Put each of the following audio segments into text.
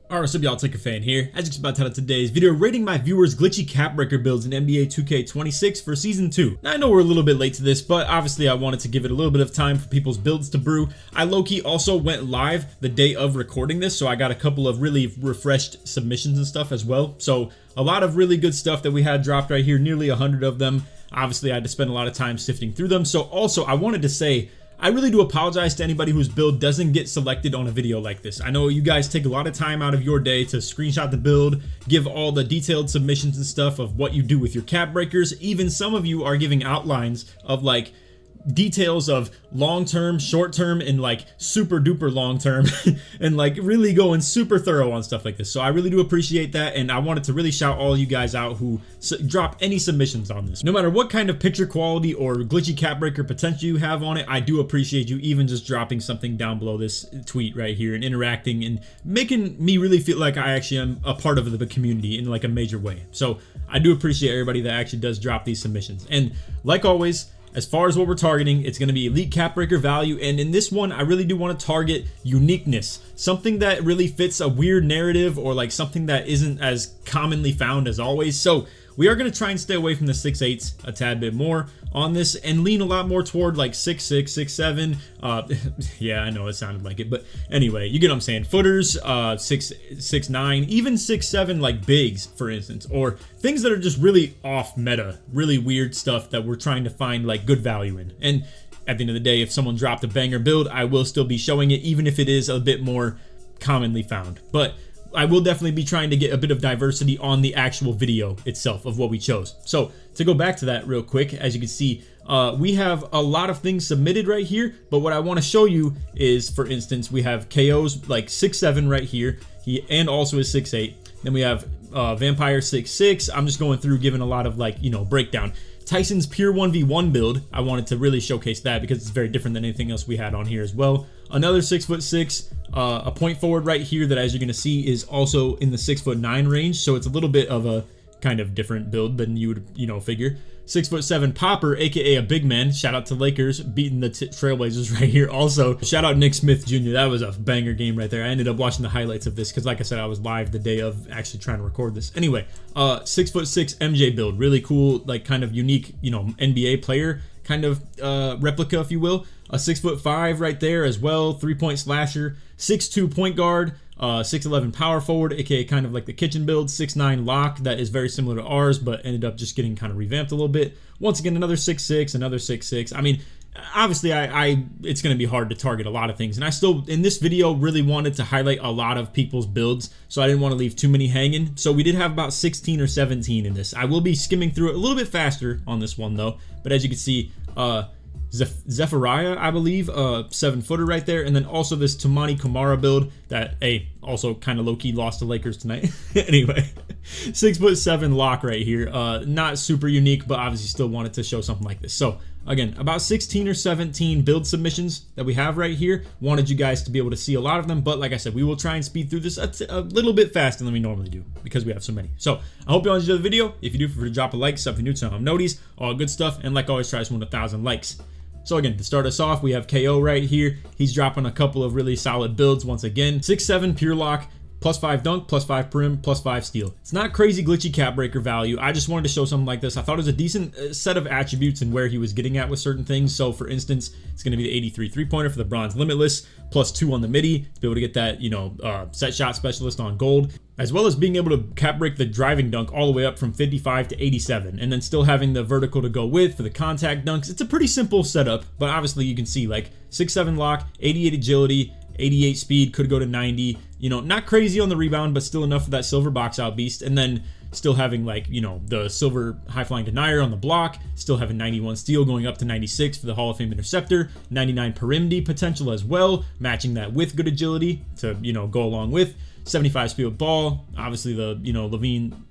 Alright, what's up y'all, LakerFan here. As you can about title today's video, rating my viewers' glitchy cap breaker builds in NBA 2K26 for Season 2. Now I know we're a little bit late to this, but obviously I wanted to give it a little bit of time for people's builds to brew. I low-key also went live the day of recording this, so I got a couple of really refreshed submissions and stuff as well. So a lot of really good stuff that we had dropped right here, nearly 100 of them. Obviously I had to spend a lot of time sifting through them. So also I wanted to say, I really do apologize to anybody whose build doesn't get selected on a video like this. I know you guys take a lot of time out of your day to screenshot the build, give all the detailed submissions and stuff of what you do with your cap breakers. Even some of you are giving outlines of like details of long-term, short-term, and like super duper long-term and like really going super thorough on stuff like this. So I really do appreciate that, and I wanted to really shout all you guys out who drop any submissions on this. No matter what kind of picture quality or glitchy cap breaker potential you have on it, I do appreciate you even just dropping something down below this tweet right here and interacting and making me really feel like I actually am a part of the community in like a major way. So I do appreciate everybody that actually does drop these submissions. And like always, as far as what we're targeting, it's going to be elite cap breaker value, and in this one I really do want to target uniqueness, something that really fits a weird narrative or like something that isn't as commonly found as always. So we are going to try and stay away from the 6'8s a tad bit more on this and lean a lot more toward like 6'6, 6'7. Yeah, I know it sounded like it, but anyway, you get what I'm saying. Footers, 6'9, even 6'7 like bigs, for instance, or things that are just really off meta, really weird stuff that we're trying to find like good value in. And at the end of the day, if someone dropped a banger build, I will still be showing it, even if it is a bit more commonly found. But I will definitely be trying to get a bit of diversity on the actual video itself of what we chose. So to go back to that real quick, as you can see, we have a lot of things submitted right here, but what I want to show you is, for instance, we have KO's like 6'7 right here, and also is 6'8. Then we have Vampire 6'6. I'm just going through giving a lot of like, you know, breakdown. Tyson's pure 1v1 build, I wanted to really showcase that because it's very different than anything else we had on here as well. Another 6'6", a point forward right here that, as you're going to see, is also in the 6'9" range, so it's a little bit of a kind of different build than you would, you know, figure. 6'7" popper, aka a big man. Shout out to Lakers beating the Trailblazers right here. Also, shout out Nick Smith Jr. That was a banger game right there. I ended up watching the highlights of this because, like I said, I was live the day of actually trying to record this. Anyway, 6'6" MJ build, really cool, like kind of unique, you know, NBA player kind of replica, if you will. A 6'5" right there as well, 3-point slasher. 6'2" point guard. 6'11" power forward, aka kind of like the kitchen build. 6'9" lock, that is very similar to ours, but ended up just getting kind of revamped a little bit. Once again, another 6'6", another 6'6". I mean, obviously, it's going to be hard to target a lot of things, and I still, in this video, really wanted to highlight a lot of people's builds, so I didn't want to leave too many hanging. So we did have about 16 or 17 in this. I will be skimming through it a little bit faster on this one, though, but as you can see, Zephariah, I believe, 7-footer right there, and then also this Toumani Camara build that, also kind of low-key lost to Lakers tonight. Anyway, 6'7" lock right here. Not super unique, but obviously still wanted to show something like this. So again, about 16 or 17 build submissions that we have right here. Wanted you guys to be able to see a lot of them, but like I said, we will try and speed through this a little bit faster than we normally do because we have so many. So I hope you all enjoyed the video. If you do, feel free to drop a like, something new to noties, all good stuff, and like always, try to win 1,000 likes. So again, to start us off, we have KO right here. He's dropping a couple of really solid builds once again. 6'7" pure lock, +5 dunk, +5 prim, +5 steal. It's not crazy glitchy cap breaker value. I just wanted to show something like this. I thought it was a decent set of attributes and where he was getting at with certain things. So for instance, it's going to be the 83 3-pointer for the bronze limitless, +2 on the midi to be able to get that, you know, set shot specialist on gold, as well as being able to cap break the driving dunk all the way up from 55 to 87, and then still having the vertical to go with for the contact dunks. It's a pretty simple setup, but obviously you can see like 6'7" lock, 88 agility, 88 speed, could go to 90, you know, not crazy on the rebound, but still enough for that silver box out beast. And then still having like, you know, the silver high flying denier on the block, still having 91 steal going up to 96 for the Hall of Fame interceptor, 99 perimity potential as well, matching that with good agility to, you know, go along with 75 speed with ball, obviously the, you know, Levine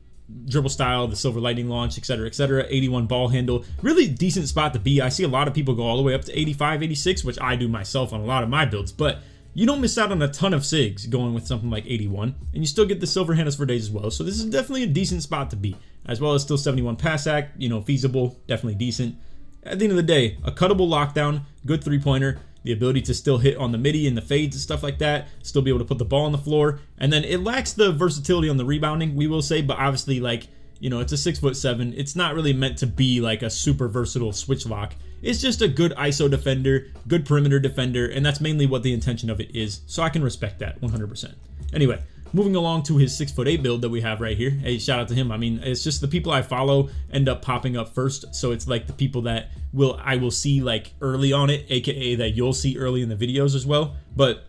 dribble style, the silver lightning launch, etc, etc. 81 ball handle, really decent spot to be. I see a lot of people go all the way up to 85, 86, which I do myself on a lot of my builds, but you don't miss out on a ton of SIGs going with something like 81, and you still get the silver handles for days as well. So this is definitely a decent spot to be, as well as still 71 pass act, you know, feasible, definitely decent. At the end of the day, a cuttable lockdown, good 3-pointer, the ability to still hit on the midi and the fades and stuff like that, still be able to put the ball on the floor. And then it lacks the versatility on the rebounding, we will say, but obviously, like, you know, it's a 6'7". It's not really meant to be like a super versatile switch lock. It's just a good ISO defender, good perimeter defender, and that's mainly what the intention of it is. So I can respect that 100%. Anyway, moving along to his 6'8" build that we have right here. Hey, shout out to him. I mean, it's just the people I follow end up popping up first. So it's like the people that I will see like early on it, aka that you'll see early in the videos as well. But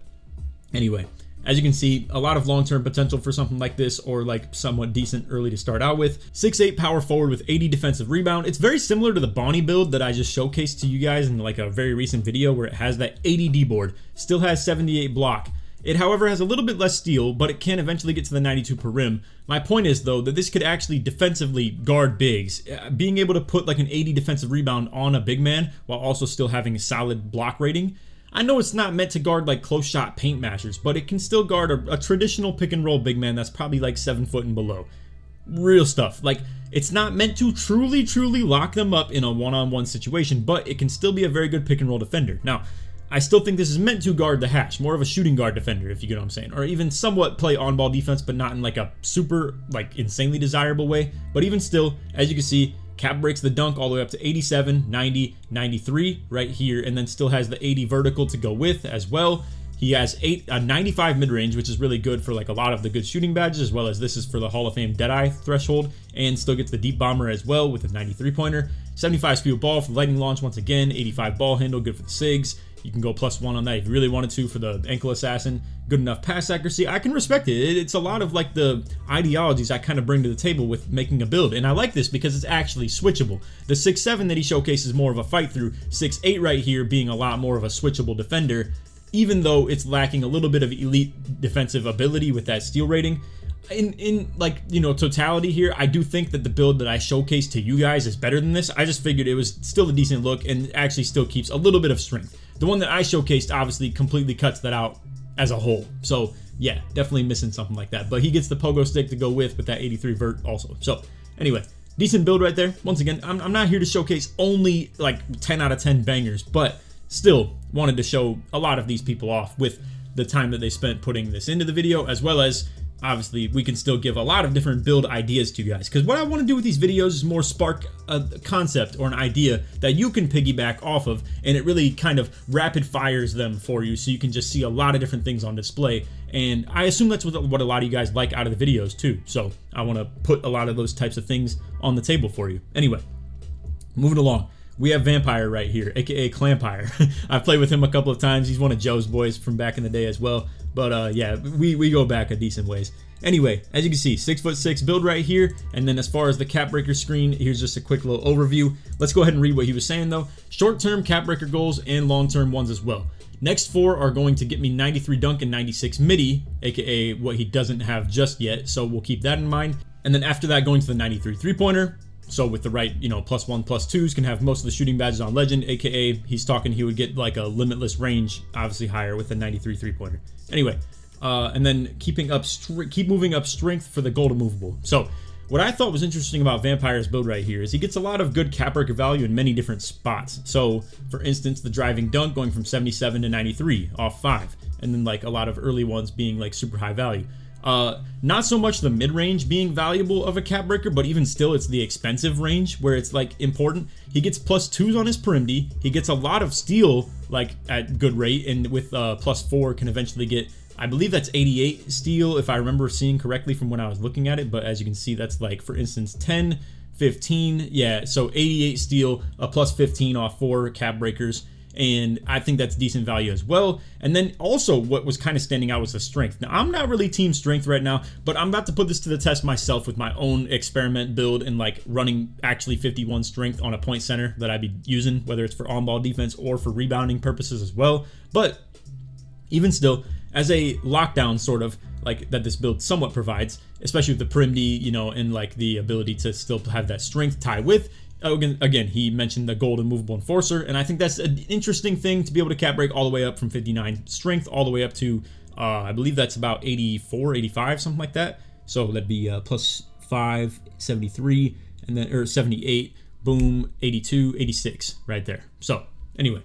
anyway, as you can see, a lot of long-term potential for something like this, or like somewhat decent early to start out with. 6'8" power forward with 80 defensive rebound. It's very similar to the Bonnie build that I just showcased to you guys in like a very recent video where it has that 80 D-board. Still has 78 block. It, however, has a little bit less steal, but it can eventually get to the 92 per rim. My point is, though, that this could actually defensively guard bigs. Being able to put like an 80 defensive rebound on a big man while also still having a solid block rating. I know it's not meant to guard like close shot paint mashers, but it can still guard a traditional pick and roll big man that's probably like 7 foot and below. Real stuff. Like, it's not meant to truly lock them up in a one-on-one situation, but it can still be a very good pick and roll defender. Now, I still think this is meant to guard the hash, more of a shooting guard defender, if you get what I'm saying, or even somewhat play on-ball defense, but not in like a super, like, insanely desirable way. But even still, as you can see, Cap breaks the dunk all the way up to 87, 90, 93 right here, and then still has the 80 vertical to go with as well. He has a 95 mid-range, which is really good for like a lot of the good shooting badges, as well as this is for the Hall of Fame Deadeye threshold, and still gets the deep bomber as well with a 93 pointer. 75 speed ball for the lightning launch once again, 85 ball handle, good for the SIGs. You can go +1 on that if you really wanted to for the ankle assassin. Good enough pass accuracy. I can respect it. It's a lot of like the ideologies I kind of bring to the table with making a build. And I like this because it's actually switchable. The 6'7" that he showcases more of a fight through. 6'8" right here being a lot more of a switchable defender, even though it's lacking a little bit of elite defensive ability with that steal rating. In like, you know, totality here, I do think that the build that I showcased to you guys is better than this. I just figured it was still a decent look and actually still keeps a little bit of strength. The one that I showcased obviously completely cuts that out as a whole. So yeah, definitely missing something like that. But he gets the pogo stick to go with that 83 vert also. So anyway, decent build right there. Once again, I'm not here to showcase only like 10 out of 10 bangers, but still wanted to show a lot of these people off with the time that they spent putting this into the video, as well as obviously we can still give a lot of different build ideas to you guys, because what I want to do with these videos is more spark a concept or an idea that you can piggyback off of, and it really kind of rapid fires them for you, so you can just see a lot of different things on display. And I assume that's what a lot of you guys like out of the videos too, so I want to put a lot of those types of things on the table for you. Anyway, moving along, we have Vampire right here, aka Clampire. I've played with him a couple of times. He's one of Joe's boys from back in the day as well. But yeah, we go back a decent ways. Anyway, as you can see, 6'6" build right here. And then as far as the cap breaker screen, here's just a quick little overview. Let's go ahead and read what he was saying though. Short-term cap breaker goals and long-term ones as well. Next 4 are going to get me 93 dunk and 96 midi, aka what he doesn't have just yet. So we'll keep that in mind. And then after that, going to the 93 three-pointer. So with the right, you know, +1, +2s, can have most of the shooting badges on legend, aka he's talking he would get like a limitless range, obviously higher with the 93 three-pointer. Anyway, and then keep moving up strength for the gold immovable. So what I thought was interesting about Vampire's build right here is he gets a lot of good cap breaker value in many different spots. So for instance, the driving dunk going from 77 to 93 off 5, and then like a lot of early ones being like super high value. Not so much the mid-range being valuable of a cap breaker, but even still it's the expensive range where it's like important. He gets +2s on his perimdy. He gets a lot of steal like at good rate, and with +4 can eventually get, I believe that's 88 steal if I remember seeing correctly from when I was looking at it. But as you can see, that's like, for instance, 10, 15, yeah, so 88 steal, a +15 off 4 cap breakers. And I think that's decent value as well. And then also what was kind of standing out was the strength. Now, I'm not really team strength right now, but I'm about to put this to the test myself with my own experiment build and like running actually 51 strength on a point center that I'd be using, whether it's for on-ball defense or for rebounding purposes as well. But even still, as a lockdown sort of like that this build somewhat provides, especially with the perimdy, you know, and like the ability to still have that strength tie with. Again, he mentioned the gold immovable enforcer, and I think that's an interesting thing to be able to cap break all the way up from 59 strength all the way up to I believe that's about 84, 85, something like that. So that'd be +5, 73, and then or 78, boom, 82, 86 right there. So anyway,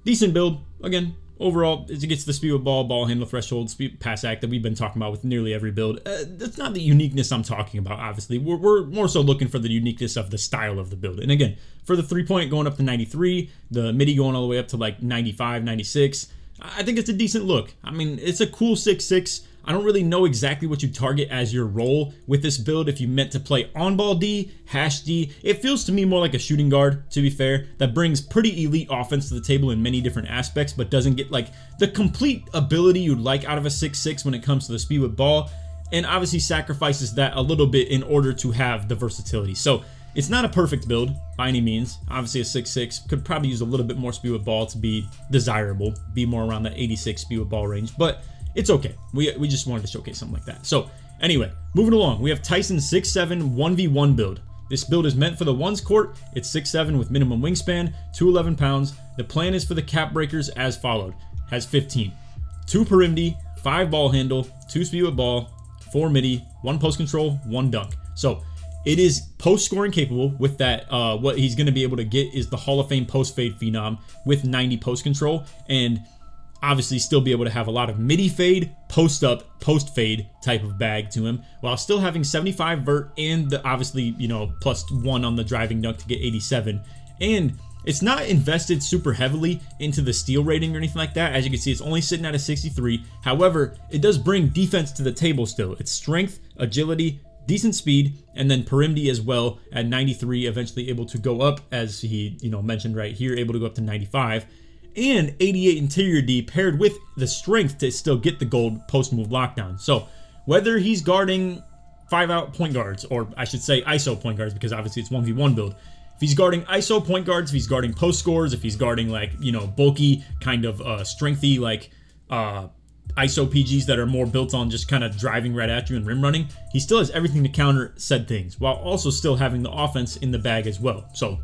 decent build. Again, overall, as it gets the speed with ball handle threshold, speed pass act that we've been talking about with nearly every build. That's not the uniqueness I'm talking about, obviously. We're more so looking for the uniqueness of the style of the build. And again, for the 3-point going up to 93, the midi going all the way up to like 95, 96, I think it's a decent look. I mean, it's a cool 6'6". I don't really know exactly what you target as your role with this build. If you meant to play on-ball D, hash D, it feels to me more like a shooting guard, to be fair, that brings pretty elite offense to the table in many different aspects, but doesn't get like the complete ability you'd like out of a 6'6" when it comes to the speed with ball, and obviously sacrifices that a little bit in order to have the versatility. So it's not a perfect build by any means. Obviously a 6'6" could probably use a little bit more speed with ball to be desirable, be more around the 86 speed with ball range, but it's okay. We just wanted to showcase something like that. So anyway, moving along, we have Tyson 6'7" 1v1 build. This build is meant for the ones court. It's 6'7" with minimum wingspan, 211 pounds. The plan is for the cap breakers as followed. Has 15. 2 perimity, 5 ball handle, 2 speed with ball, 4 midi, 1 post control, 1 dunk. So it is post scoring capable with that. What he's going to be able to get is the Hall of Fame post fade phenom with 90 post control, and obviously still be able to have a lot of midi fade, post up, post fade type of bag to him, while still having 75 vert and the obviously, you know, +1 on the driving dunk to get 87. And it's not invested super heavily into the steal rating or anything like that. As you can see, it's only sitting at a 63. However, it does bring defense to the table still. It's strength, agility, decent speed, and then perimity as well at 93, eventually able to go up, as he, you know, mentioned right here, able to go up to 95. And 88 interior D paired with the strength to still get the gold post move lockdown. So whether he's guarding 5-out point guards, or I should say ISO point guards, because obviously it's 1v1 build. If he's guarding ISO point guards, if he's guarding post scores, if he's guarding like, you know, bulky kind of strengthy like ISO PGs that are more built on just kind of driving right at you and rim running, he still has everything to counter said things, while also still having the offense in the bag as well. So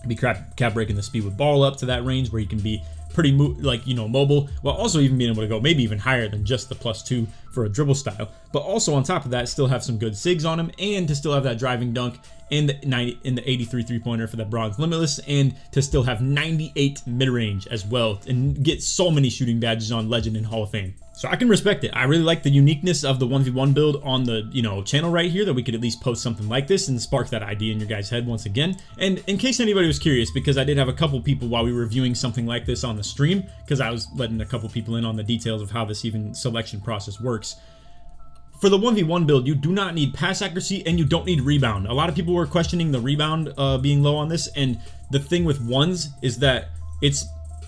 be cap breaking the speed with ball up to that range where you can be pretty mobile, while also even being able to go maybe even higher than just the +2 for a dribble style. But also on top of that, still have some good sigs on him, and to still have that driving dunk and the 83 3-pointer for that bronze limitless, and to still have 98 mid-range as well, and get so many shooting badges on Legend and Hall of Fame. So I can respect it. I really like the uniqueness of the 1v1 build on the, you know, channel right here, that we could at least post something like this and spark that idea in your guys' head once again. And in case anybody was curious, because I did have a couple people while we were reviewing something like this on the stream, because I was letting a couple people in on the details of how this even selection process works. For the 1v1 build, you do not need pass accuracy and you don't need rebound. A lot of people were questioning the rebound being low on this, and the thing with ones is that it's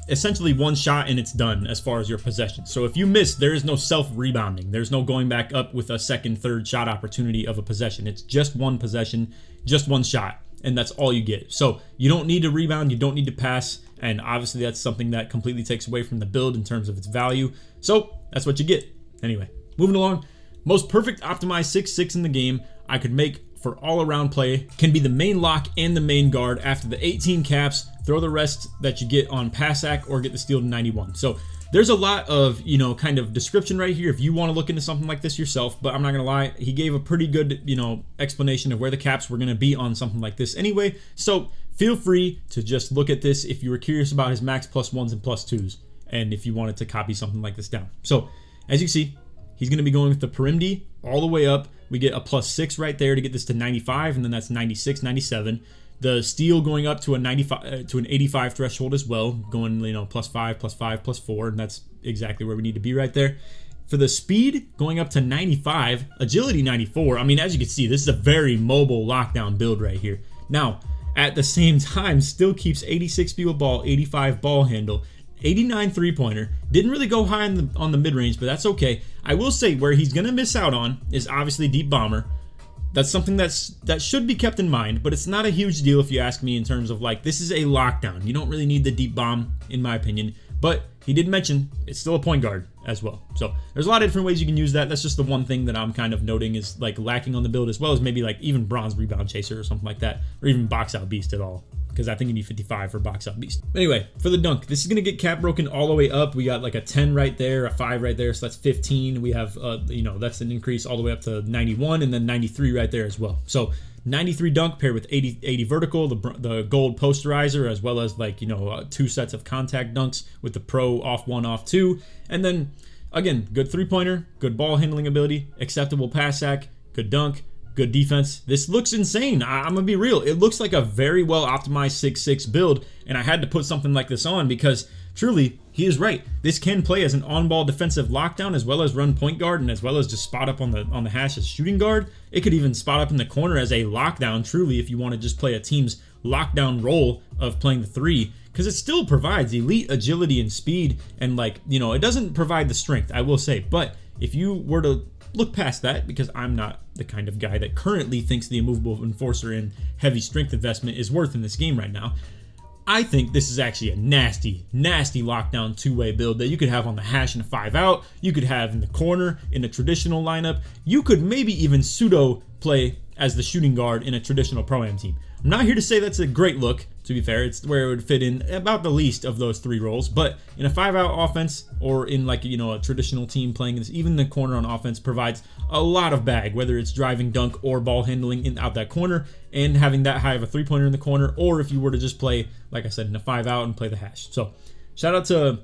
essentially one shot and it's done as far as your possession. So if you miss, there is no self-rebounding. There's no going back up with a second, third shot opportunity of a possession. It's just one possession, just one shot, and that's all you get. So you don't need to rebound, you don't need to pass, and obviously that's something that completely takes away from the build in terms of its value. So that's what you get. Anyway, moving along. Most perfect optimized 6'6" in the game I could make for all-around play. Can be the main lock and the main guard. After the 18 caps, throw the rest that you get on pass act or get the steal to 91. So there's a lot of, you know, kind of description right here if you want to look into something like this yourself, but I'm not gonna lie, he gave a pretty good, you know, explanation of where the caps were gonna be on something like this anyway. So feel free to just look at this if you were curious about his max +1s and +2s, and if you wanted to copy something like this down. So as you see, he's going to be going with the perimity all the way up. We get a +6 right there to get this to 95, and then that's 96, 97. The steal going up to a 95 to an 85 threshold as well, going, you know, +5, +5, +4, and that's exactly where we need to be right there. For the speed, going up to 95, agility 94. I mean, as you can see, this is a very mobile lockdown build right here. Now, at the same time, still keeps 86 speed with ball, 85 ball handle, 89 3-pointer. Didn't really go high on the mid-range, but that's okay. I will say where he's going to miss out on is obviously deep bomber. That's something that should be kept in mind, but it's not a huge deal if you ask me, in terms of like, this is a lockdown. You don't really need the deep bomb, in my opinion, but he did mention it's still a point guard as well. So there's a lot of different ways you can use that. That's just the one thing that I'm kind of noting is like lacking on the build, as well as maybe like even bronze rebound chaser or something like that, or even box out beast at all, because I think you need 55 for box out beast. Anyway, for the dunk, this is going to get cap broken all the way up. We got like a 10 right there, a 5 right there, so that's 15. We have, you know, that's an increase all the way up to 91, and then 93 right there as well. So 93 dunk paired with 80 vertical, the gold posterizer, as well as like, 2 sets of contact dunks with the pro off 1, off 2. And then again, good 3-pointer, good ball handling ability, acceptable pass sack, good dunk, good defense. This looks insane. I'm gonna be real. It looks like a very well optimized 6'6" build, and I had to put something like this on because truly, he is right. This can play as an on-ball defensive lockdown, as well as run point guard, and as well as just spot up on the hash as shooting guard. It could even spot up in the corner as a lockdown, truly, if you want to just play a team's lockdown role of playing the 3, because it still provides elite agility and speed, and it doesn't provide the strength, I will say. But if you were to look past that, because I'm not the kind of guy that currently thinks the immovable enforcer and heavy strength investment is worth in this game right now, I think this is actually a nasty, nasty lockdown 2-way build that you could have on the hash in a 5-out. You could have in the corner in a traditional lineup. You could maybe even pseudo play as the shooting guard in a traditional Pro-Am team. I'm not here to say that's a great look, to be fair. It's where it would fit in about the least of those 3 roles. But in a 5-out offense, or in a traditional team playing this, even the corner on offense provides a lot of bag, whether it's driving, dunk, or ball handling out that corner, and having that high of a 3-pointer in the corner, or if you were to just play, like I said, in a 5-out and play the hash. So shout out to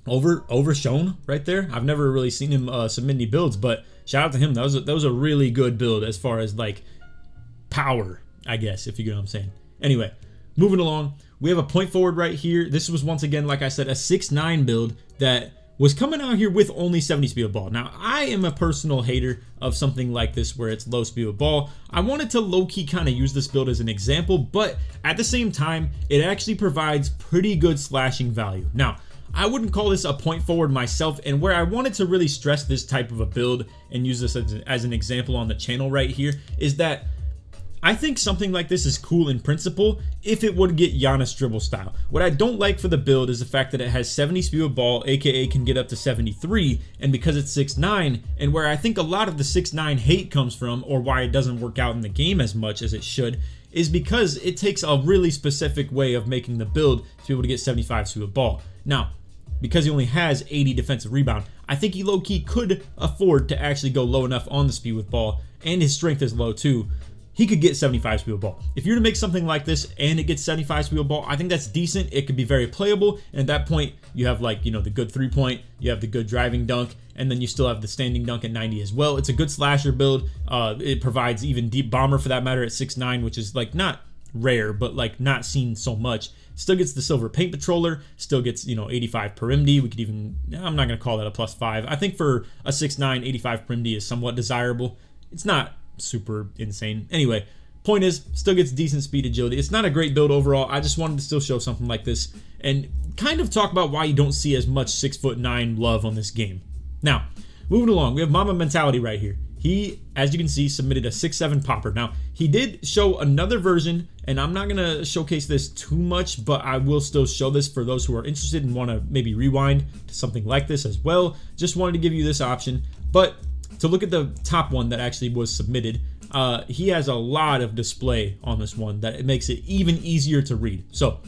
Overshown right there. I've never really seen him submit any builds, but shout out to him. That was a really good build as far as power, I guess, if you get what I'm saying. Anyway, moving along, we have a point forward right here. This was once again, like I said, a 6'9" build that was coming out here with only 70 speed of ball. Now, I am a personal hater of something like this where it's low speed of ball. I wanted to low-key kind of use this build as an example, but at the same time, it actually provides pretty good slashing value. Now, I wouldn't call this a point forward myself, and where I wanted to really stress this type of a build and use this as an example on the channel right here is that I think something like this is cool in principle if it would get Giannis dribble style. What I don't like for the build is the fact that it has 70 speed of ball, aka can get up to 73, and because it's 6'9", and where I think a lot of the 6'9" hate comes from, or why it doesn't work out in the game as much as it should, is because it takes a really specific way of making the build to be able to get 75 speed of ball. Now, because he only has 80 defensive rebound, I think he low-key could afford to actually go low enough on the speed with ball, and his strength is low too. He could get 75 speed with ball. If you're to make something like this and it gets 75 speed with ball, I think that's decent. It could be very playable, and at that point, you have the good 3-point, you have the good driving dunk, and then you still have the standing dunk at 90 as well. It's a good slasher build. It provides even deep bomber for that matter at 6'9", which is not rare, but not seen so much. Still gets the silver paint patroller, still gets 85 per MD. We could even, I'm not gonna call that a +5. I think for a 6'9", 85 per MD is somewhat desirable. It's not super insane. Anyway, point is, still gets decent speed agility. It's not a great build overall. I just wanted to still show something like this and kind of talk about why you don't see as much 6'9" love on this game. Now, moving along, we have Mamba Mentality right here. He, as you can see, submitted a 6'7" popper. Now, he did show another version, and I'm not going to showcase this too much, but I will still show this for those who are interested and want to maybe rewind to something like this as well. Just wanted to give you this option. But to look at the top one that actually was submitted, he has a lot of display on this one that it makes it even easier to read. So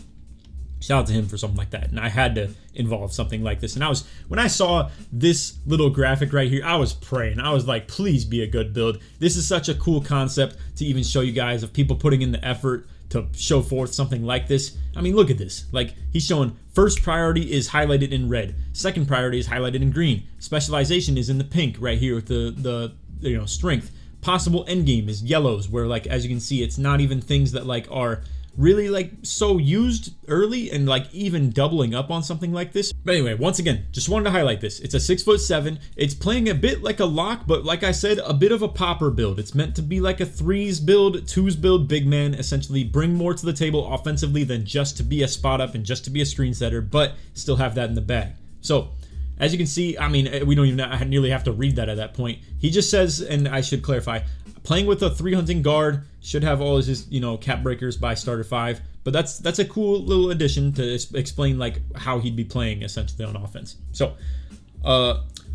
shout out to him for something like that. And I had to involve something like this. And when I saw this little graphic right here, I was praying. I was like, please be a good build. This is such a cool concept to even show you guys of people putting in the effort to show forth something like this. I mean, look at this. He's showing first priority is highlighted in red. Second priority is highlighted in green. Specialization is in the pink right here with the strength. Possible end game is yellows, where as you can see, it's not even things that are really so used early and even doubling up on something like this. But anyway, once again, just wanted to highlight this. It's a 6'7". It's playing a bit like a lock, but like I said, a bit of a popper build. It's meant to be like a 3s build, 2s build, big man, essentially bring more to the table offensively than just to be a spot up and just to be a screen setter, but still have that in the bag. So as you can see, I mean, we don't even nearly have to read that at that point. He just says, and I should clarify, playing with a 3-hunting guard, should have all his cap breakers by starter 5, but that's a cool little addition to explain how he'd be playing essentially on offense. So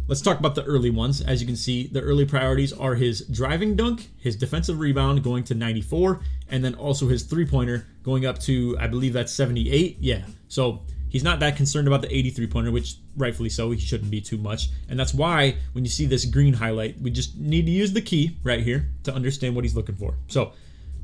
let's talk about the early ones. As you can see, the early priorities are his driving dunk, his defensive rebound going to 94, and then also his 3-pointer going up to, I believe that's 78. Yeah, so he's not that concerned about the 83-pointer, which rightfully so, he shouldn't be too much. And that's why when you see this green highlight, we just need to use the key right here to understand what he's looking for. So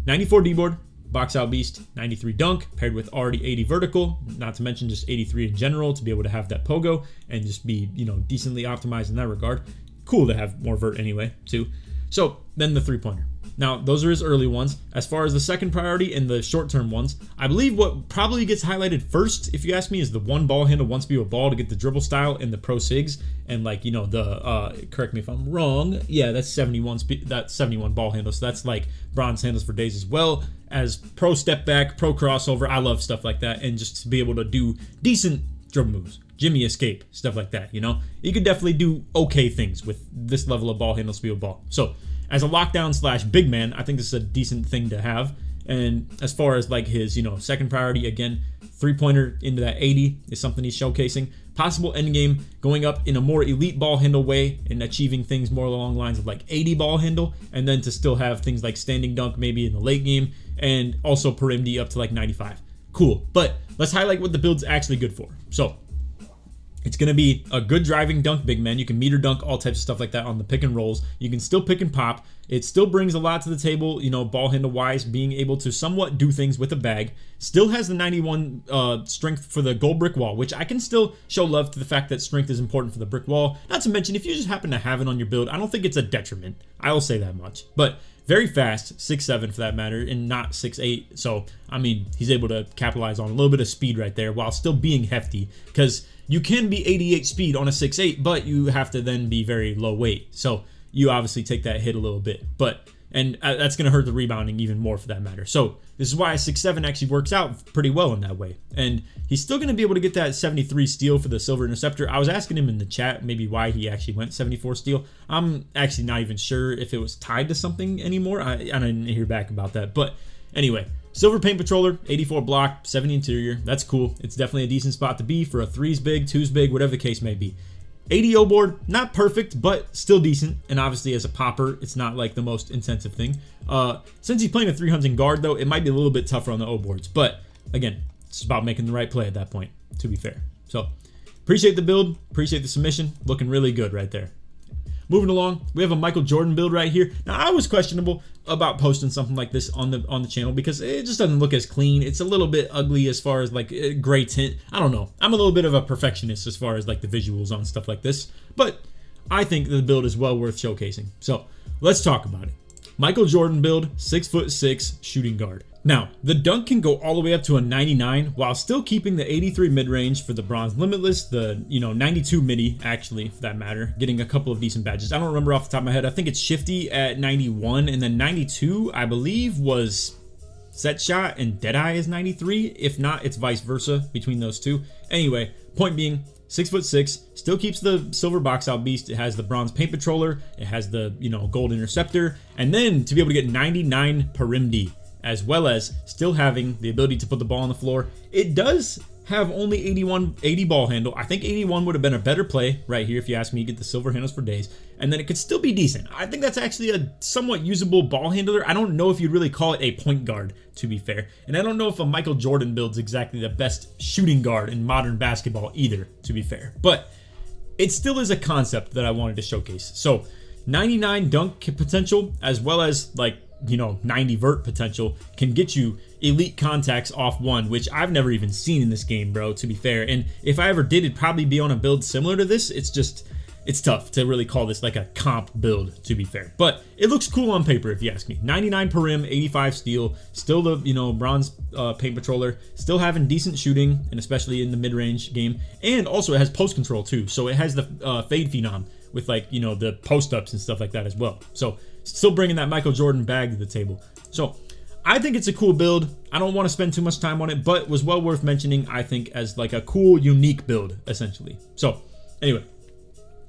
94 D-board, box out beast, 93 dunk, paired with already 80 vertical, not to mention just 83 in general to be able to have that pogo and just be, you know, decently optimized in that regard. Cool to have more vert anyway, too. So then the three-pointer. Now, those are his early ones. As far as the second priority and the short-term ones, I believe what probably gets highlighted first, if you ask me, is the one ball handle, one speed with ball to get the dribble style and the pro sigs. And like, you know, the, correct me if I'm wrong. Yeah, that's 71 speed, that's 71 ball handle. So that's like bronze handles for days, as well as pro step back, pro crossover. I love stuff like that. And just to be able to do decent dribble moves, Jimmy escape, stuff like that, you know? You could definitely do okay things with this level of ball handle, speed with ball. So as a lockdown slash big man, I think this is a decent thing to have. And as far as like his, you know, second priority, again, three-pointer into that 80 is something he's showcasing. Possible end game going up in a more elite ball handle way and achieving things more along the lines of like 80 ball handle, and then to still have things like standing dunk maybe in the late game, and also per MD up to like 95. Cool. But let's highlight what the build's actually good for. So it's going to be a good driving dunk big man. You can meter dunk, all types of stuff like that on the pick and rolls. You can still pick and pop. It still brings a lot to the table, you know, ball handle wise, being able to somewhat do things with a bag. Still has the 91 strength for the gold brick wall, which I can still show love to the fact that strength is important for the brick wall. Not to mention, if you just happen to have it on your build, I don't think it's a detriment. I will say that much. But very fast, 6'7" for that matter, and not 6'8". So, I mean, he's able to capitalize on a little bit of speed right there while still being hefty, because you can be 88 speed on a 6'8", but you have to then be very low weight. So you obviously take that hit a little bit, and that's going to hurt the rebounding even more for that matter. So this is why a 6'7" actually works out pretty well in that way. And he's still going to be able to get that 73 steal for the silver interceptor. I was asking him in the chat maybe why he actually went 74 steal. I'm actually not even sure if it was tied to something anymore. I didn't hear back about that. But anyway, silver paint patroller, 84 block, 70 interior. That's cool. It's definitely a decent spot to be for a 3's big, 2's big, whatever the case may be. 80 O board, not perfect, but still decent. And obviously as a popper, it's not like the most intensive thing. Since he's playing a 300 guard though, it might be a little bit tougher on the O boards. But again, it's about making the right play at that point, to be fair. So appreciate the build, appreciate the submission. Looking really good right there. Moving along, we have a Michael Jordan build right here. Now, I was questionable about posting something like this on the channel because it just doesn't look as clean. It's a little bit ugly as far as like gray tint. I don't know. I'm a little bit of a perfectionist as far as like the visuals on stuff like this, but I think the build is well worth showcasing. So let's talk about it. Michael Jordan build, 6'6" shooting guard. Now, the dunk can go all the way up to a 99 while still keeping the 83 mid-range for the bronze limitless, the 92 midi actually for that matter, getting a couple of decent badges. I don't remember off the top of my head. I think it's Shifty at 91, and then 92 I believe was Set Shot, and Deadeye is 93. If not, it's vice versa between those two. Anyway, point being, 6'6", still keeps the silver box out beast. It has the bronze paint patroller. It has the gold interceptor, and then to be able to get 99 per MD, as well as still having the ability to put the ball on the floor. It does have only 80 ball handle. I think 81 would have been a better play right here if you ask me, to get the silver handles for days, and then it could still be decent. I think that's actually a somewhat usable ball handler. I don't know if you'd really call it a point guard, to be fair, and I don't know if a Michael Jordan build's exactly the best shooting guard in modern basketball either, to be fair, but it still is a concept that I wanted to showcase. So 99 dunk potential, as well as like 90 vert potential, can get you elite contacts off one, which I've never even seen in this game, bro, to be fair. And if I ever did, it'd probably be on a build similar to this. It's tough to really call this like a comp build, to be fair, but it looks cool on paper if you ask me. 99 per rim, 85 steal, still the bronze paint patroller, still having decent shooting, and especially in the mid-range game, and also it has post control too, so it has the fade phenom with like the post ups and stuff like that as well. So still bringing that Michael Jordan bag to the table. So I think it's a cool build. I don't want to spend too much time on it, but was well worth mentioning, I think, as like a cool, unique build, essentially. So anyway,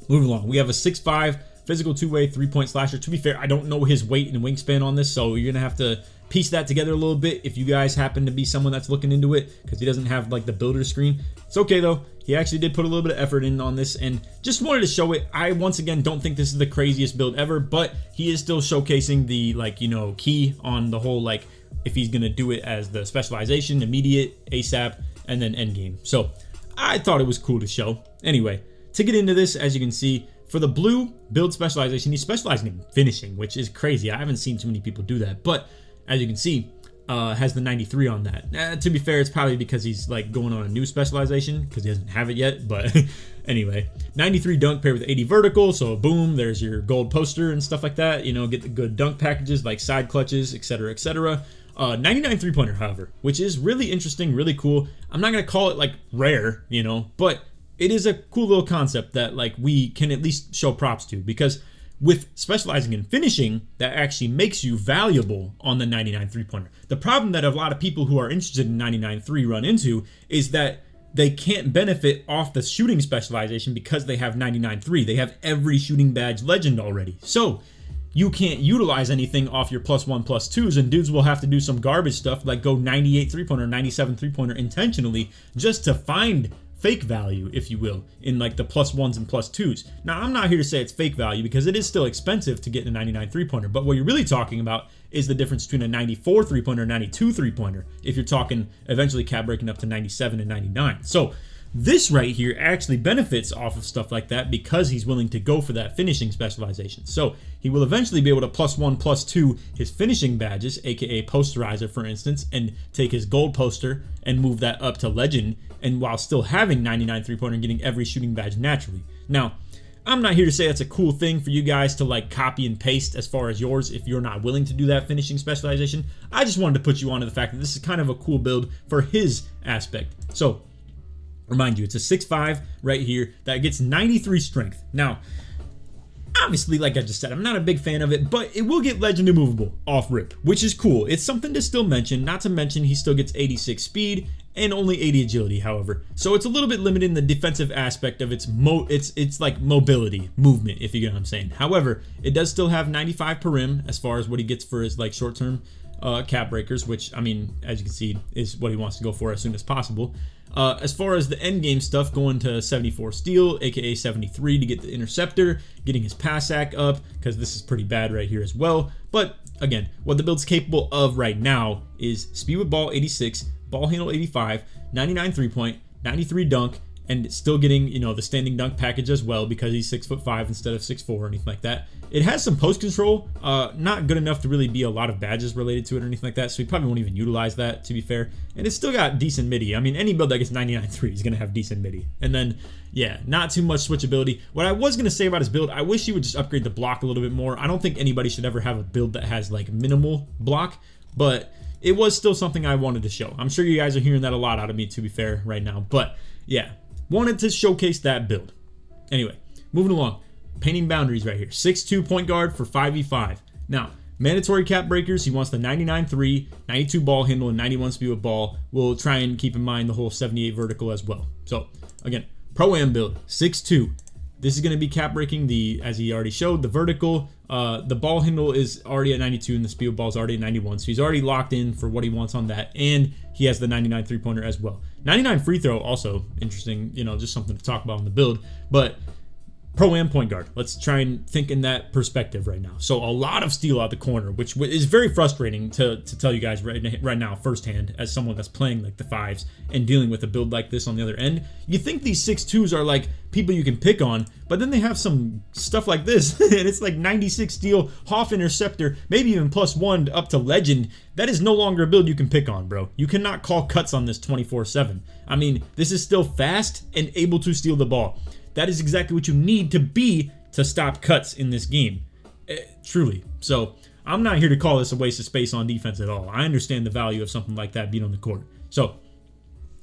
moving along. We have a 6'5", physical two-way, three-point slasher. To be fair, I don't know his weight and wingspan on this, so you're going to have to piece that together a little bit if you guys happen to be someone that's looking into it, because he doesn't have like the builder screen. It's okay though. He actually did put a little bit of effort in on this, and just wanted to show it. I once again don't think this is the craziest build ever, but he is still showcasing the key on the whole, like if he's gonna do it as the specialization, immediate, ASAP, and then end game. So I thought it was cool to show. Anyway, to get into this, as you can see, for the blue build specialization, he's specializing in finishing, which is crazy. I haven't seen too many people do that, but as you can see, has the 93 on that. To be fair, it's probably because he's like going on a new specialization because he doesn't have it yet. But anyway, 93 dunk paired with 80 vertical. So boom, there's your gold poster and stuff like that. You know, get the good dunk packages like side clutches, etc., etc. 99 3-pointer, however, which is really interesting, really cool. I'm not gonna call it like rare, you know, but it is a cool little concept that like we can at least show props to, because with specializing in finishing, that actually makes you valuable on the 99 3-pointer. The problem that a lot of people who are interested in 99 3 run into is that they can't benefit off the shooting specialization because they have 99 3. They have every shooting badge legend already. So you can't utilize anything off your +1, +2s, and dudes will have to do some garbage stuff like go 98 3-pointer, 97 3-pointer intentionally just to find fake value, if you will, in like the +1s and +2s. Now, I'm not here to say it's fake value because it is still expensive to get a 99 3-pointer, but what you're really talking about is the difference between a 94 3-pointer and 92 3-pointer if you're talking eventually cap breaking up to 97 and 99. So this right here actually benefits off of stuff like that because he's willing to go for that finishing specialization. So he will eventually be able to +1, +2 his finishing badges, aka posterizer for instance, and take his gold poster and move that up to legend, and while still having 99 3-pointer and getting every shooting badge naturally. Now, I'm not here to say that's a cool thing for you guys to like copy and paste as far as yours if you're not willing to do that finishing specialization. I just wanted to put you onto the fact that this is kind of a cool build for his aspect. So remind you, it's a 6'5" right here that gets 93 strength. Now, obviously, like I just said, I'm not a big fan of it, but it will get legend immovable off rip, which is cool. It's something to still mention, not to mention he still gets 86 speed and only 80 agility, however. So it's a little bit limited in the defensive aspect of its like mobility, movement, if you get what I'm saying. However, it does still have 95 per rim as far as what he gets for his like short-term cap breakers, which, I mean, as you can see, is what he wants to go for as soon as possible. As far as the end game stuff, going to 74 steal, aka 73 to get the interceptor, getting his pass sack up, because this is pretty bad right here as well. But again, what the build's capable of right now is speed with ball 86, ball handle 85, 99 3-point, 93 dunk, and still getting, you know, the standing dunk package as well because he's 6'5" instead of 6'4" or anything like that. It has some post control, not good enough to really be a lot of badges related to it or anything like that, so he probably won't even utilize that, to be fair. And it's still got decent midi. I mean, any build that gets 99 3 is going to have decent midi. And then, yeah, not too much switchability. What I was going to say about his build, I wish he would just upgrade the block a little bit more. I don't think anybody should ever have a build that has like minimal block, but it was still something I wanted to show. I'm sure you guys are hearing that a lot out of me, to be fair, right now. But yeah, wanted to showcase that build. Anyway, moving along. Painting boundaries right here. 6'2" point guard for 5v5. Now, mandatory cap breakers, he wants the 99 3, 92 ball handle, and 91 speed with ball. We'll try and keep in mind the whole 78 vertical as well. So, again, Pro-Am build, 6'2". This is going to be cap breaking the, as he already showed, the vertical. The ball handle is already at 92 and the speed with ball is already at 91. So he's already locked in for what he wants on that. And he has the 99 3-pointer as well. 99 free throw, also interesting, you know, just something to talk about on the build. But Pro-Am point guard. Let's try and think in that perspective right now. So a lot of steal out the corner, which is very frustrating to tell you guys right now firsthand as someone that's playing like the fives and dealing with a build like this on the other end. You think these 6'2s are like people you can pick on, but then they have some stuff like this and it's like 96 steal, half interceptor, maybe even +1 up to legend. That is no longer a build you can pick on, bro. You cannot call cuts on this 24/7. I mean, this is still fast and able to steal the ball. That is exactly what you need to be to stop cuts in this game. Truly. So I'm not here to call this a waste of space on defense at all. I understand the value of something like that being on the court. So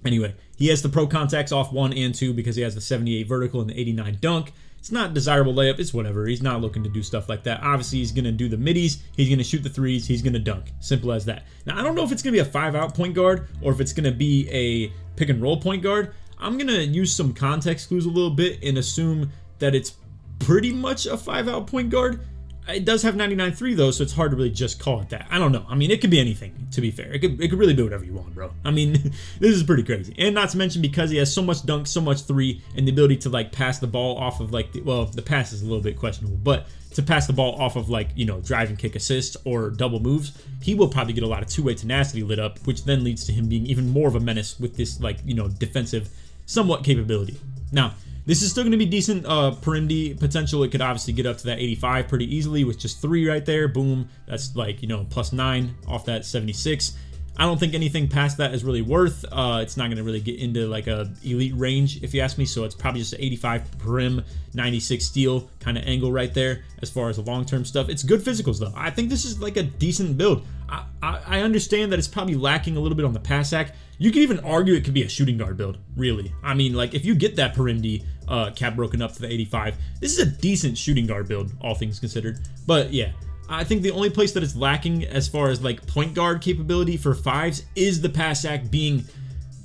anyway, he has the pro contacts off 1 and 2 because he has the 78 vertical and the 89 dunk. It's not a desirable layup. It's whatever. He's not looking to do stuff like that. Obviously, he's going to do the middies. He's going to shoot the threes. He's going to dunk. Simple as that. Now, I don't know if it's going to be a 5-out point guard or if it's going to be a pick and roll point guard. I'm going to use some context clues a little bit and assume that it's pretty much a 5-out point guard. It does have 99-3 though, so it's hard to really just call it that. I don't know. I mean, it could be anything, to be fair. It could really be whatever you want, bro. I mean, this is pretty crazy. And not to mention because he has so much dunk, so much three, and the ability to like pass the ball off of like, well, the pass is a little bit questionable, but to pass the ball off of like, you know, drive and kick assist or double moves, he will probably get a lot of two-way tenacity lit up, which then leads to him being even more of a menace with this like, you know, defensive somewhat capability. Now, This is still going to be decent per potential. It could obviously get up to that 85 pretty easily with just 3 right there. Boom. That's like, you know, plus 9 off that 76. I don't think anything past that is really worth. It's not going to really get into like a elite range if you ask me. So it's probably just an 85 prim, 96 steel kind of angle right there as far as the long-term stuff. It's good physicals though. I think this is like a decent build. I understand that it's probably lacking a little bit on the pass hack. You could even argue it could be a shooting guard build, really. I mean, like if you get that Perimdi cap broken up to the 85, this is a decent shooting guard build, all things considered. But yeah, I think the only place that it's lacking as far as like point guard capability for 5s is the pass hack being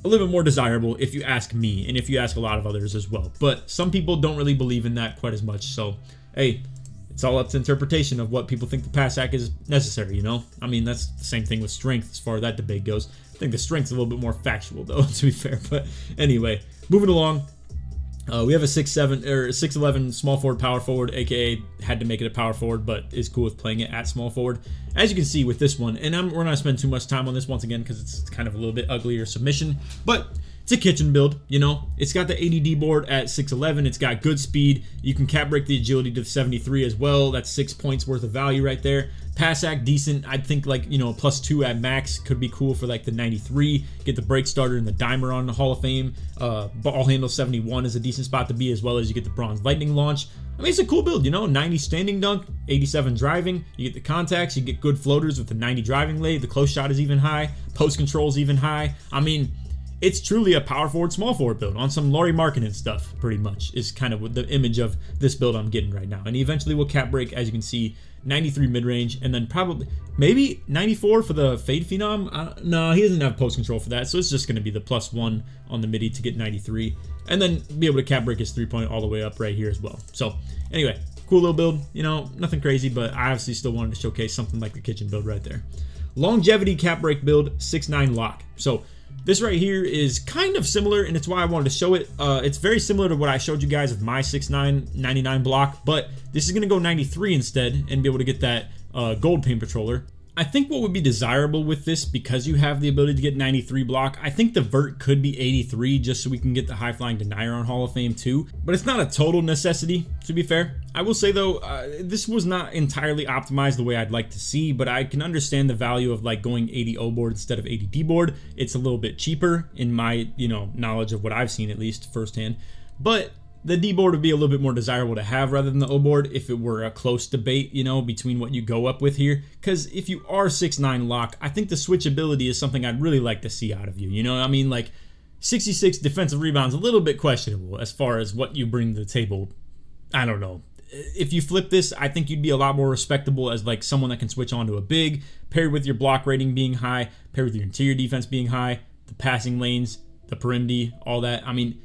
a little bit more desirable if you ask me, and if you ask a lot of others as well. But some people don't really believe in that quite as much. So, hey, it's all up to interpretation of what people think the pass hack is necessary, you know? I mean, that's the same thing with strength as far as that debate goes. I think the strength's a little bit more factual though, to be fair. But anyway, moving along. We have a 6'7" or 6'11" small forward, power forward, aka had to make it a power forward, but is cool with playing it at small forward. As you can see with this one, and we're not gonna spend too much time on this once again because it's kind of a little bit uglier submission, but it's a kitchen build, you know. It's got the ADD board at 6'11". It's got good speed. You can cap break the agility to 73 as well. That's 6 points worth of value right there. Pass hack decent. I'd think like, you know, +2 at max could be cool for like the 93. Get the break starter and the dimer on the Hall of Fame. Ball handle 71 is a decent spot to be, as well as you get the bronze lightning launch. I mean, it's a cool build, you know. 90 standing dunk, 87 driving. You get the contacts. You get good floaters with the 90 driving lay. The close shot is even high. Post control is even high. I mean, it's truly a power forward, small forward build on some Laurie Markkinen stuff, pretty much, is kind of the image of this build I'm getting right now. And he eventually will cap break, as you can see, 93 mid-range, and then probably, maybe 94 for the Fade Phenom. No, he doesn't have post control for that, so it's just going to be the +1 on the midi to get 93, and then be able to cap break his 3-point all the way up right here as well. So, anyway, cool little build, you know, nothing crazy, but I obviously still wanted to showcase something like the kitchen build right there. Longevity cap break build, 6'9" lock. So, this right here is kind of similar, and it's why I wanted to show it. It's very similar to what I showed you guys with my 6'9", 99 block, but this is going to go 93 instead and be able to get that gold paint patroller. I think what would be desirable with this, because you have the ability to get 93 block, I think the vert could be 83 just so we can get the high flying denier on Hall of Fame too. But it's not a total necessity, to be fair. I will say though, this was not entirely optimized the way I'd like to see, but I can understand the value of like going 80 O board instead of 80 D board. It's a little bit cheaper in my, you know, knowledge of what I've seen, at least firsthand. But the D board would be a little bit more desirable to have rather than the O board if it were a close debate, you know, between what you go up with here. Because if you are 6'9" lock, I think the switchability is something I'd really like to see out of you. You know, I mean, like 66 defensive rebounds, a little bit questionable as far as what you bring to the table. I don't know. If you flip this, I think you'd be a lot more respectable as like someone that can switch onto a big, paired with your block rating being high, paired with your interior defense being high, the passing lanes, the perimdi, all that. I mean,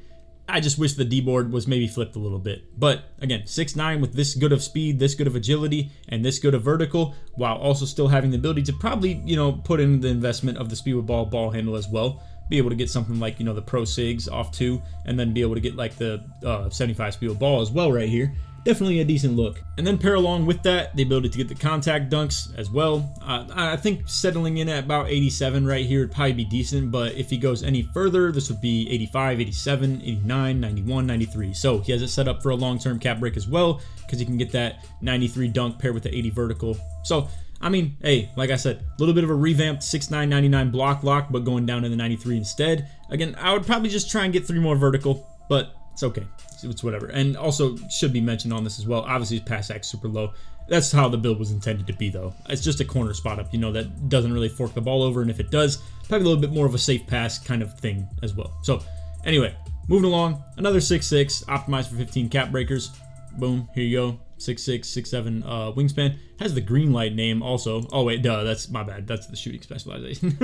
I just wish the D board was maybe flipped a little bit. But again, 6'9" with this good of speed, this good of agility, and this good of vertical, while also still having the ability to probably, you know, put in the investment of the speed with ball handle as well. Be able to get something like, you know, the Pro Sigs off too, and then be able to get like the 75 speed with ball as well right here. Definitely a decent look. And then pair along with that, the ability to get the contact dunks as well. I think settling in at about 87 right here would probably be decent, but if he goes any further, this would be 85, 87, 89, 91, 93. So he has it set up for a long-term cap break as well, because he can get that 93 dunk paired with the 80 vertical. So, I mean, hey, like I said, a little bit of a revamped 6'9", 99 block lock, but going down to the 93 instead. Again, I would probably just try and get 3 more vertical, but it's okay. It's whatever. And also should be mentioned on this as well, obviously his pass hack's super low. That's how the build was intended to be though. It's just a corner spot up, you know, that doesn't really fork the ball over, and if it does, probably a little bit more of a safe pass kind of thing as well. So anyway, moving along, another 6'6", optimized for 15 cap breakers. Boom, here you go. 6'6", 6'7" wingspan. Has the green light name also. Oh wait, duh, that's my bad. That's the shooting specialization.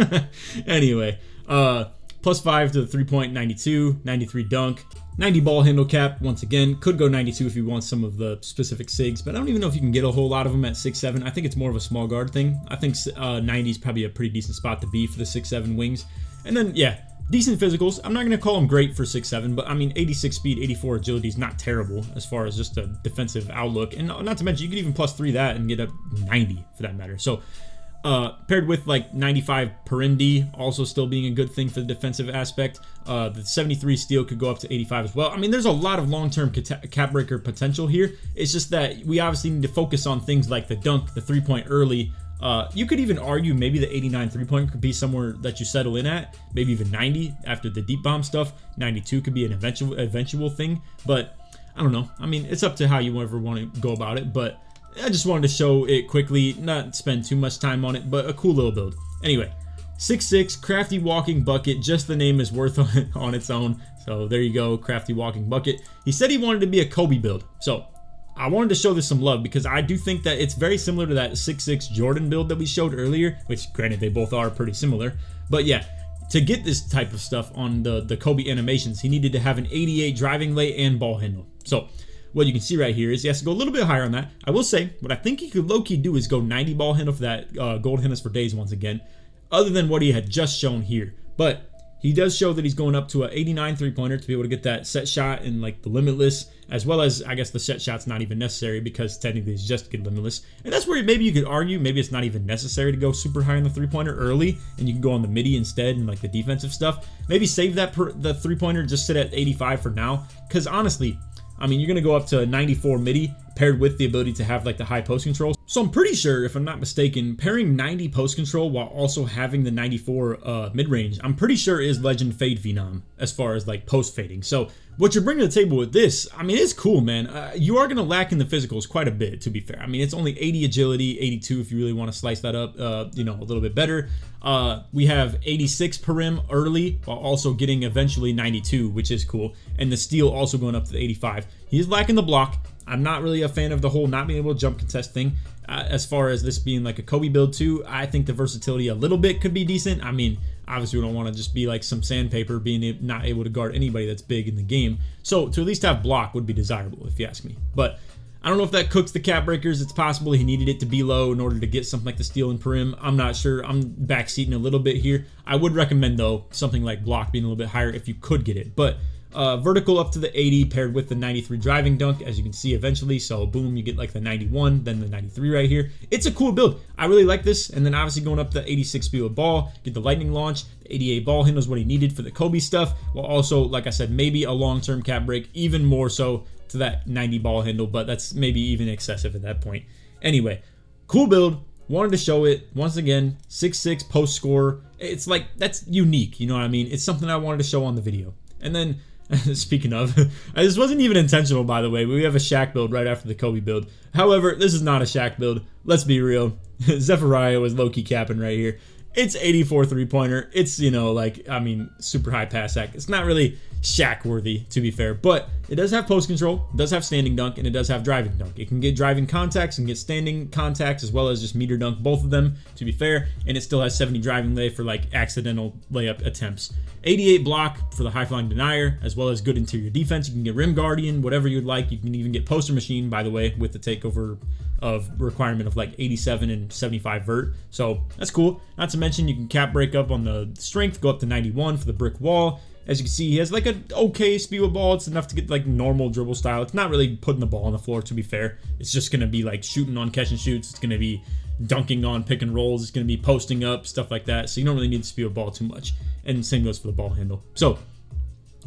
Anyway, +5 to the 3-point, 92, 93 dunk, 90 ball handle cap. Once again, could go 92 if you want some of the specific SIGs, but I don't even know if you can get a whole lot of them at 6'7". I think it's more of a small guard thing. I think 90 is probably a pretty decent spot to be for the 6'7" wings. And then, yeah, decent physicals. I'm not going to call them great for 6'7", but I mean, 86 speed, 84 agility is not terrible as far as just a defensive outlook. And not to mention, you could even +3 that and get up 90 for that matter. So Paired with like 95 perim D, also still being a good thing for the defensive aspect. The 73 steal could go up to 85 as well. I mean, there's a lot of long-term cap breaker potential here. It's just that we obviously need to focus on things like the dunk, the three-point early. You could even argue maybe the 89 three-point could be somewhere that you settle in at, maybe even 90 after the deep bomb stuff. 92 could be an eventual thing, but I don't know. I mean, it's up to how you ever want to go about it, but I just wanted to show it quickly, not spend too much time on it, but a cool little build. Anyway, 6'6", crafty walking bucket, just the name is worth on its own. So there you go, crafty walking bucket. He said he wanted to be a Kobe build, so I wanted to show this some love because I do think that it's very similar to that 6'6" Jordan build that we showed earlier, which granted they both are pretty similar, but yeah. To get this type of stuff on the Kobe animations, he needed to have an 88 driving lay and ball handle. So what you can see right here is he has to go a little bit higher on that. I will say, what I think he could low-key do is go 90 ball handle for that gold handles for days once again, other than what he had just shown here. But he does show that he's going up to an 89 three-pointer to be able to get that set shot and like the limitless, as well as I guess the set shot's not even necessary because technically it's just to get limitless. And that's where maybe you could argue maybe it's not even necessary to go super high on the three-pointer early and you can go on the midi instead and like the defensive stuff. Maybe save that the three-pointer, just sit at 85 for now, because honestly, I mean, you're going to go up to 94 midi paired with the ability to have like the high post control. So I'm pretty sure, if I'm not mistaken, pairing 90 post control while also having the 94 mid range, I'm pretty sure is Legend Fade Phenom as far as like post fading. So what you're bringing to the table with this, I mean, it's cool, man. You are going to lack in the physicals quite a bit, to be fair. I mean, it's only 80 agility, 82 if you really want to slice that up, you know, a little bit better. We have 86 perim early while also getting eventually 92, which is cool. And the steal also going up to the 85. He's lacking the block. I'm not really a fan of the whole not being able to jump contest thing. As far as this being like a Kobe build too, I think the versatility a little bit could be decent. I mean, obviously we don't want to just be like some sandpaper being not able to guard anybody that's big in the game. So to at least have block would be desirable if you ask me. But I don't know if that cooks the cap breakers. It's possible he needed it to be low in order to get something like the steal and perim. I'm not sure. I'm backseating a little bit here. I would recommend though something like block being a little bit higher if you could get it. But vertical up to the 80 paired with the 93 driving dunk, as you can see eventually. So boom, you get like the 91, then the 93 right here. It's a cool build. I really like this. And then obviously going up to 86 speed with ball, get the lightning launch. The 88 ball handle is what he needed for the Kobe stuff. While also, like I said, maybe a long-term cap break, even more so to that 90 ball handle, but that's maybe even excessive at that point. Anyway, cool build. Wanted to show it. Once again, 6'6" post scorer. It's like, that's unique. You know what I mean? It's something I wanted to show on the video. And then speaking of, this wasn't even intentional, by the way. We have a Shaq build right after the Kobe build. However, this is not a Shaq build. Let's be real. Zephyriah was low-key capping right here. It's 84 three-pointer. It's, you know, like, I mean, super high pass act. It's not really Shaq-worthy, to be fair, but it does have post control, it does have standing dunk, and it does have driving dunk. It can get driving contacts and get standing contacts as well as just meter dunk, both of them, to be fair, and it still has 70 driving lay for like accidental layup attempts. 88 block for the high flying denier, as well as good interior defense. You can get rim guardian, whatever you'd like. You can even get poster machine, by the way, with the takeover of requirement of like 87 and 75 vert. So that's cool. Not to mention you can cap break up on the strength, go up to 91 for the brick wall. As you can see, he has like an okay speed with ball. It's enough to get like normal dribble style. It's not really putting the ball on the floor, to be fair. It's just going to be like shooting on catch and shoots. It's going to be dunking on pick and rolls. It's going to be posting up, stuff like that. So you don't really need to speed with ball too much. And same goes for the ball handle. So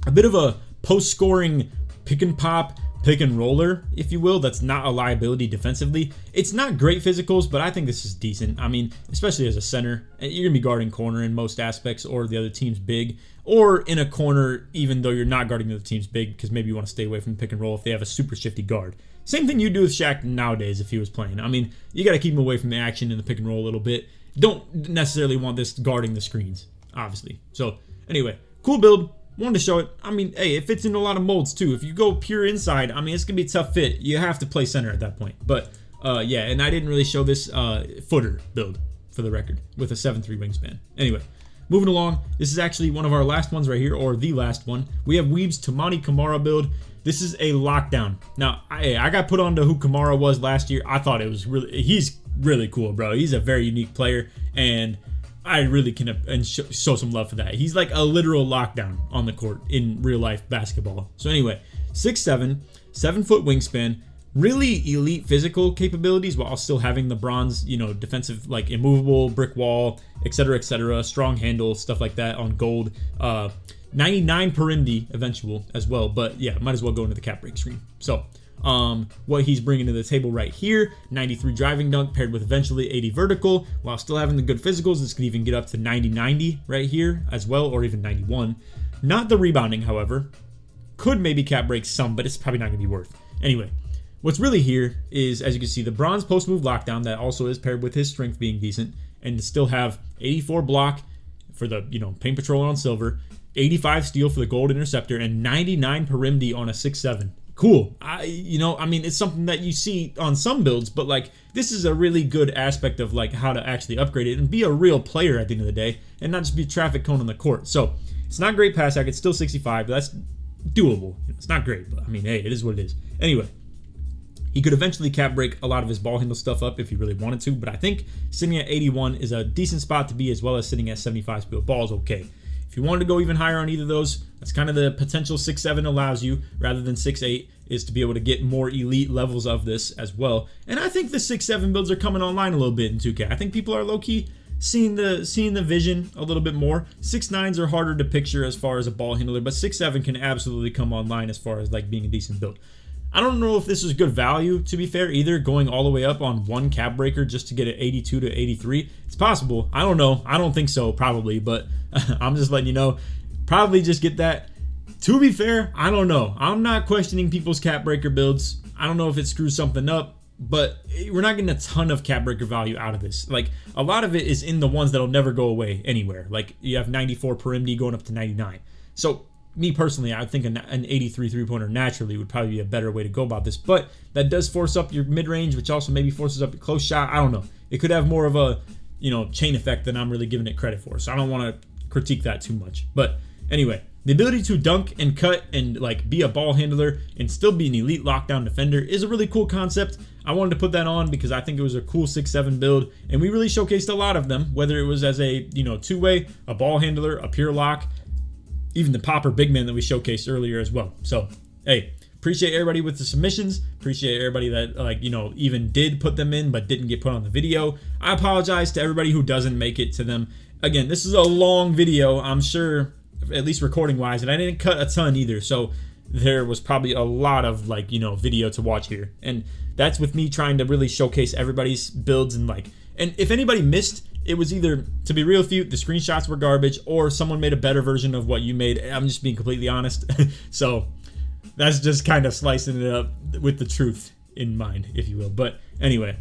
a bit of a post scoring pick and pop, pick and roller, if you will. That's not a liability defensively. It's not great physicals, but I think this is decent. I mean, especially as a center, you're gonna be guarding corner in most aspects, or the other team's big, or in a corner even though you're not guarding the other team's big, because maybe you want to stay away from the pick and roll if they have a super shifty guard. Same thing you do with Shaq nowadays if he was playing. I mean, you got to keep him away from the action in the pick and roll a little bit. Don't necessarily want this guarding the screens, obviously. So anyway, cool build. Wanted to show it. I mean, hey, it fits into a lot of molds too. If you go pure inside, I mean, it's gonna be a tough fit. You have to play center at that point. But yeah, and I didn't really show this footer build, for the record, with a 7'3" wingspan. Anyway, moving along. This is actually one of our last ones right here, or the last one. We have Weeb's Toumani Camara build. This is a lockdown. Now, I got put on to who Camara was last year. I thought it was he's really cool, bro. He's a very unique player, and I really can show some love for that. He's like a literal lockdown on the court in real life basketball. So anyway, 6'7", 7-foot wingspan, really elite physical capabilities while still having the bronze, you know, defensive, like immovable, brick wall, etc., strong handle, stuff like that on gold. 99 per MD eventual as well, but yeah, might as well go into the cap break screen. So what he's bringing to the table right here: 93 driving dunk paired with eventually 80 vertical, while still having the good physicals. This could even get up to 90 right here as well, or even 91. Not the rebounding, however. Could maybe cap break some, but it's probably not gonna be worth. Anyway, what's really here is, as you can see, the bronze post move lockdown that also is paired with his strength being decent, and to still have 84 block for the, you know, paint patroller on silver, 85 steal for the gold interceptor, and 99 per MD on a 6'7". Cool. I mean, it's something that you see on some builds, but like, this is a really good aspect of like how to actually upgrade it and be a real player at the end of the day, and not just be a traffic cone on the court. So it's not great pass hack. It's still 65, but that's doable. It's not great, but I mean, hey, it is what it is. Anyway, he could eventually cap break a lot of his ball handle stuff up if he really wanted to, but I think sitting at 81 is a decent spot to be, as well as sitting at 75 speed of ball is okay. If you wanted to go even higher on either of those, that's kind of the potential 6'7" allows you, rather than 6'8", is to be able to get more elite levels of this as well. And I think the 6'7" builds are coming online a little bit in 2K. I think people are low-key seeing the vision a little bit more. 6'9s are harder to picture as far as a ball handler, but 6'7 can absolutely come online as far as like being a decent build. I don't know if this is good value, to be fair, either, going all the way up on one cap breaker just to get an 82 to 83. It's possible. I don't know. I don't think so, probably, but I'm just letting you know. Probably just get that. To be fair, I don't know. I'm not questioning people's cap breaker builds. I don't know if it screws something up, but we're not getting a ton of cap breaker value out of this. Like, a lot of it is in the ones that'll never go away anywhere. Like, you have 94 per MD going up to 99. So me personally, I think an 83 three-pointer naturally would probably be a better way to go about this, but that does force up your mid-range, which also maybe forces up your close shot. I don't know. It could have more of a, you know, chain effect than I'm really giving it credit for, so I don't want to critique that too much. But anyway, the ability to dunk and cut and like be a ball handler and still be an elite lockdown defender is a really cool concept. I wanted to put that on because I think it was a cool 6'7" build, and we really showcased a lot of them, whether it was as a, you know, two-way, a ball handler, a pure lock, even the popper big man that we showcased earlier as well. So, hey, appreciate everybody with the submissions. Appreciate everybody that, like, you know, even did put them in but didn't get put on the video. I apologize to everybody who doesn't make it to them. Again, this is a long video, I'm sure, at least recording wise, and I didn't cut a ton either. So there was probably a lot of, like, you know, video to watch here. And that's with me trying to really showcase everybody's builds and like, and if anybody missed, it was either, to be real with you, the screenshots were garbage, or someone made a better version of what you made. I'm just being completely honest. So that's just kind of slicing it up with the truth in mind, if you will. But anyway,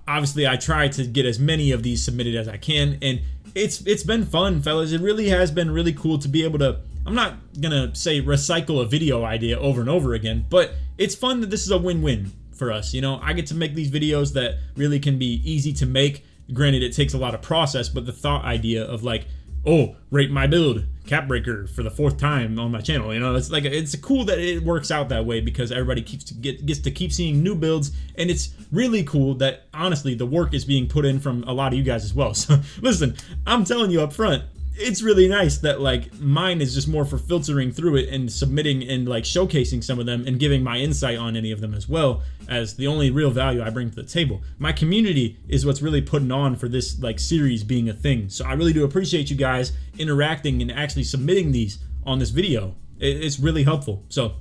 obviously I try to get as many of these submitted as I can, and it's been fun, fellas. It really has been really cool to be able to, I'm not gonna say recycle a video idea over and over again, but it's fun that this is a win-win for us. You know, I get to make these videos that really can be easy to make. Granted, it takes a lot of process, but the thought idea of like, oh, rate my build, cap breaker for the 4th time on my channel, you know, it's like, it's cool that it works out that way because everybody gets to keep seeing new builds, and it's really cool that honestly the work is being put in from a lot of you guys as well. So listen, I'm telling you up front, it's really nice that like mine is just more for filtering through it and submitting and like showcasing some of them and giving my insight on any of them, as well as the only real value I bring to the table. My community is what's really putting on for this like series being a thing. So I really do appreciate you guys interacting and actually submitting these on this video. It's really helpful. So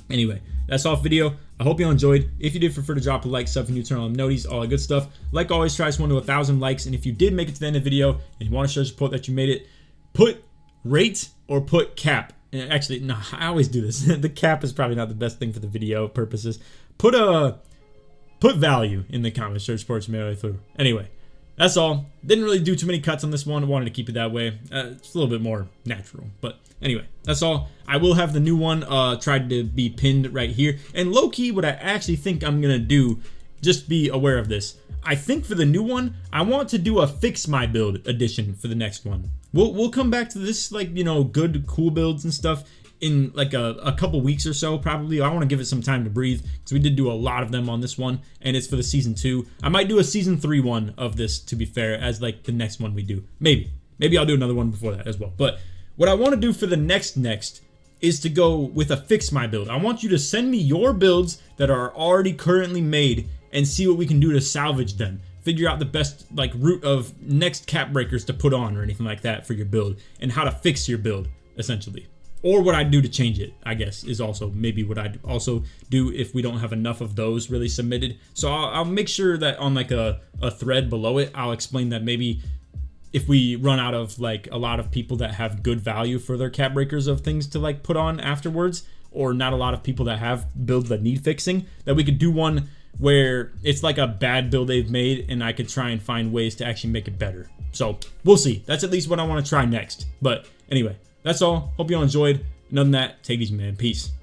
anyway, that's all for video. I hope you enjoyed. If you did, feel free to drop a like, sub, and you turn on noties, all that good stuff. Like always, try to 1 to 1,000 likes. And if you did make it to the end of the video and you want to show support that you made it, put rate or put cap. Actually, no, I always do this. The cap is probably not the best thing for the video purposes. Put value in the comments. Search sports midway through. Anyway, that's all. Didn't really do too many cuts on this one. I wanted to keep it that way. It's a little bit more natural. But anyway, that's all. I will have the new one tried to be pinned right here. And low-key, what I actually think I'm going to do, just be aware of this. I think for the new one, I want to do a fix my build edition for the next one. We'll come back to this, like, you know, good, cool builds and stuff in like a couple weeks or so, probably. I want to give it some time to breathe because we did do a lot of them on this one, and it's for the season 2. I might do a season 3 one of this, to be fair, as like the next one we do. Maybe I'll do another one before that as well. But what I want to do for the next is to go with a fix my build. I want you to send me your builds that are already currently made and see what we can do to salvage them. Figure out the best like route of next cap breakers to put on or anything like that for your build, and how to fix your build essentially. Or what I'd do to change it, I guess, is also maybe what I'd also do if we don't have enough of those really submitted. So I'll make sure that on like a thread below it, I'll explain that maybe if we run out of like a lot of people that have good value for their cap breakers of things to like put on afterwards, or not a lot of people that have builds that need fixing, that we could do one where it's like a bad build they've made and I could try and find ways to actually make it better. So we'll see. That's at least what I want to try next. But anyway, that's all. Hope you all enjoyed. And other than that, take it easy, man. Peace.